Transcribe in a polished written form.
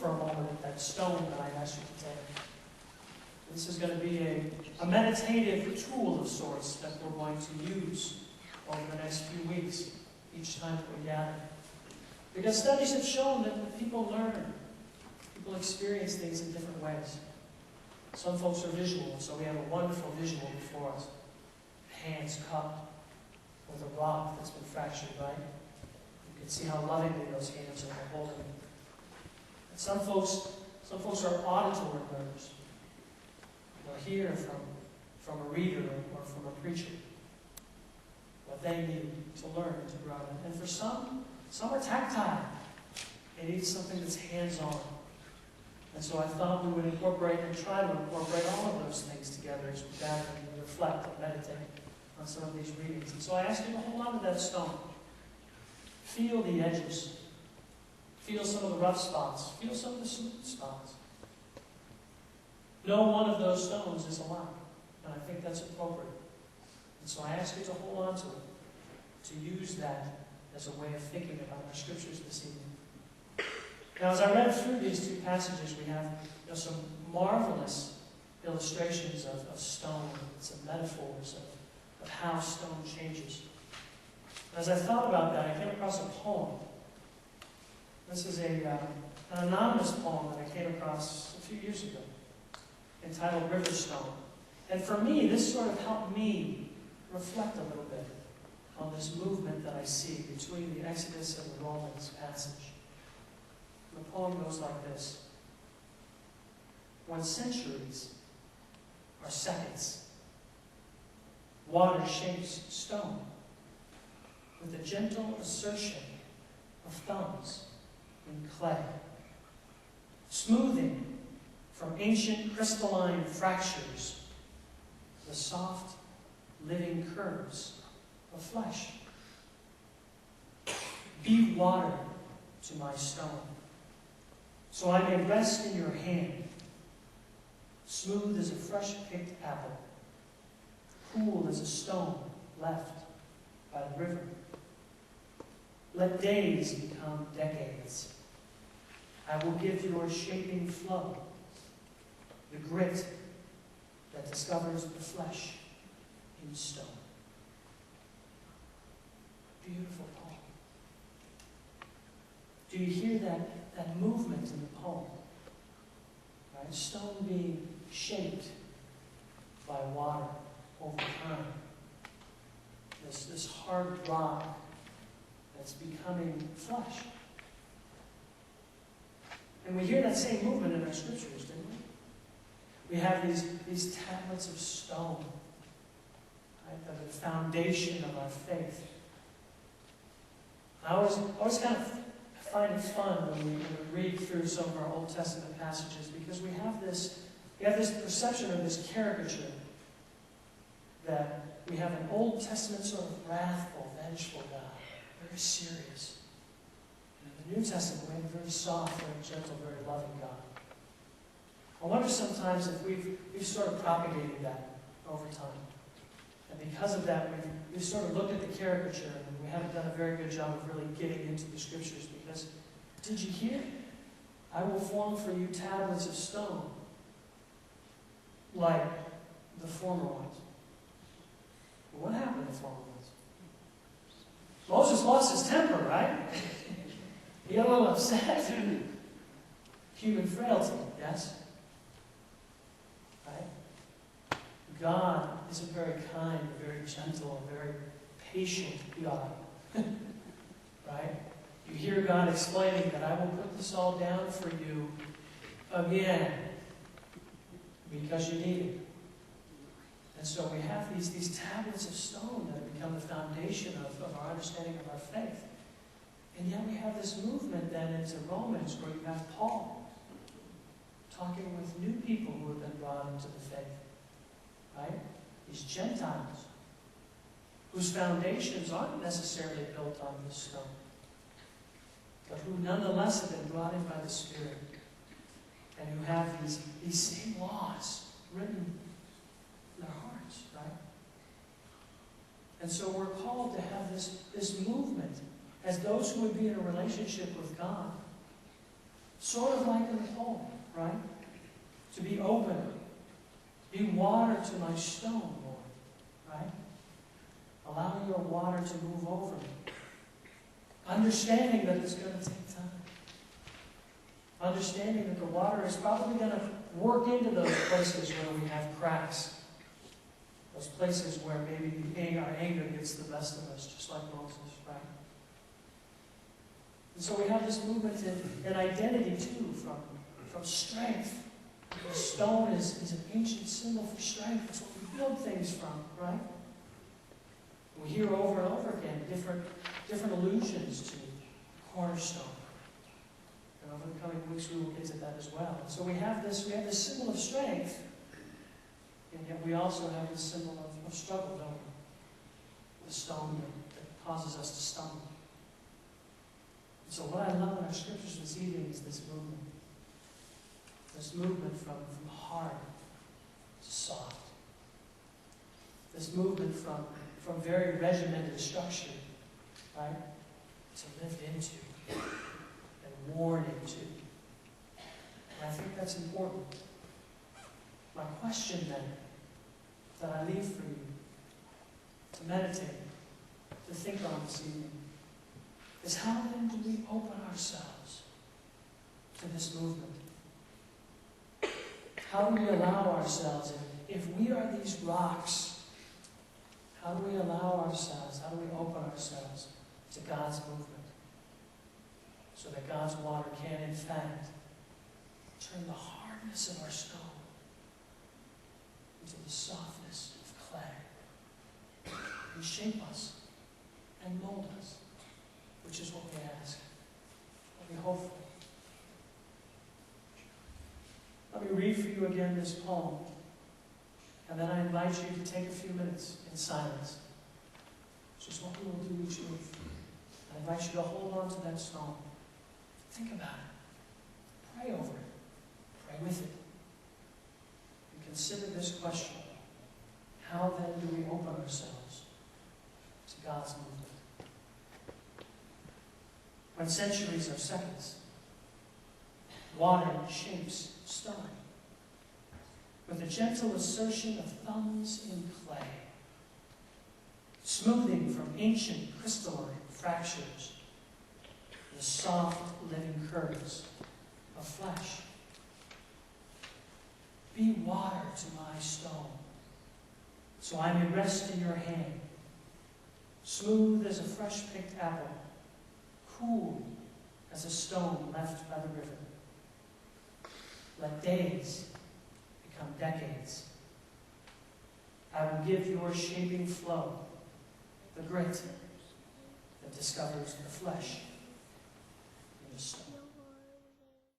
for a moment at that stone that I asked you to take. This is going to be a meditative tool of sorts that we're going to use over the next few weeks, each time that we gather. Because studies have shown that when people learn, people experience things in different ways. Some folks are visual, so we have a wonderful visual before us. Hands cupped with a rock that's been fractured, right? You can see how lovingly those hands are holding. And some folks are auditory learners. They'll hear from a reader or from a preacher what they need to learn to grow. And for some are tactile. They need something that's hands-on. And so I thought we would incorporate and try to incorporate all of those things together as we gather and reflect and meditate on some of these readings. And so I asked you to hold on to that stone. Feel the edges. Feel some of the rough spots. Feel some of the smooth spots. No one of those stones is alike. And I think that's appropriate. And so I ask you to hold on to it, to use that as a way of thinking about our scriptures this evening. Now, as I read through these two passages, we have some marvelous illustrations of stone, some metaphors of how stone changes. As I thought about that, I came across a poem. This is an anonymous poem that I came across a few years ago, entitled Riverstone. And for me, this sort of helped me reflect a little bit on this movement that I see between the Exodus and the Romans passage. The poem goes like this. When centuries are seconds, water shapes stone with a gentle assertion of thumbs in clay, smoothing from ancient crystalline fractures the soft, living curves of flesh. Be water to my stone, so I may rest in your hand, smooth as a fresh-picked apple, cool as a stone left by the river. Let days become decades. I will give your shaping flow the grit that discovers the flesh in stone. Beautiful poem. Do you hear that movement in the poem? Right? Stone being shaped by water over time. This hard rock that's becoming flesh. And we hear that same movement in our scriptures, don't we? We have these tablets of stone, right, that are the foundation of our faith. I always kind of find it fun when we read through some of our Old Testament passages, because we have this perception of this caricature that we have an Old Testament sort of wrathful, vengeful God, very serious. And in the New Testament, we have a very soft, very gentle, very loving God. I wonder sometimes if we've sort of propagated that over time. And because of that, we've sort of looked at the caricature, and we haven't done a very good job of really getting into the scriptures, because, did you hear? I will form for you tablets of stone, like the former ones. Well, what happened to the former ones? Moses lost his temper, right? He got a little upset. Human frailty, yes? Right? God is a very kind, a very gentle, a very patient God. Right? You hear God explaining that I will put this all down for you again because you need it. And so we have these tablets of stone that have become the foundation of our understanding of our faith. And yet we have this movement then into Romans where you have Paul talking with new people who have been brought into the faith. Right? These Gentiles whose foundations aren't necessarily built on this stone, but who nonetheless have been brought in by the Spirit and who have these same laws written in their hearts, right? And so we're called to have this movement as those who would be in a relationship with God, Sort of like in the poem, right? To be open. Be water to my stone, Lord. Right? Allow your water to move over me. Understanding that it's going to take time. Understanding that the water is probably going to work into those places where we have cracks. Those places where maybe our anger gets the best of us, just like Moses, right? And so we have this movement in identity, too, from strength. The stone is an ancient symbol for strength. It's what we build things from, right? We hear over and over again different allusions to cornerstone. And over the coming weeks we will get to that as well. So we have this symbol of strength, and yet we also have this symbol of struggle, don't we? The stone that causes us to stumble. So what I love in our scriptures this evening is this movement. This movement from hard to soft. This movement from very regimented structure, right, to live into and worn into. And I think that's important. My question then, that I leave for you to meditate, to think on this evening, is how then do we open ourselves to this movement? How do we allow ourselves, if we are these rocks, how do we allow ourselves, how do we open ourselves to God's movement? So that God's water can, in fact, turn the hardness of our stone into the softness of clay and shape us and mold us, which is what we ask, what we hope for. Let me read for you again this poem, and then I invite you to take a few minutes in silence, which is what we will do each week. I invite you to hold on to that stone. Think about it. Pray over it. Pray with it. And consider this question. How then do we open ourselves to God's movement? When centuries are seconds, water shapes stone with a gentle assertion of thumbs in clay, smoothing from ancient crystalline fractures the soft living curves of flesh. Be water to my stone, so I may rest in your hand, smooth as a fresh-picked apple, cool as a stone left by the river. Let days become decades. I will give your shaping flow the grit that discovers the flesh in the stone.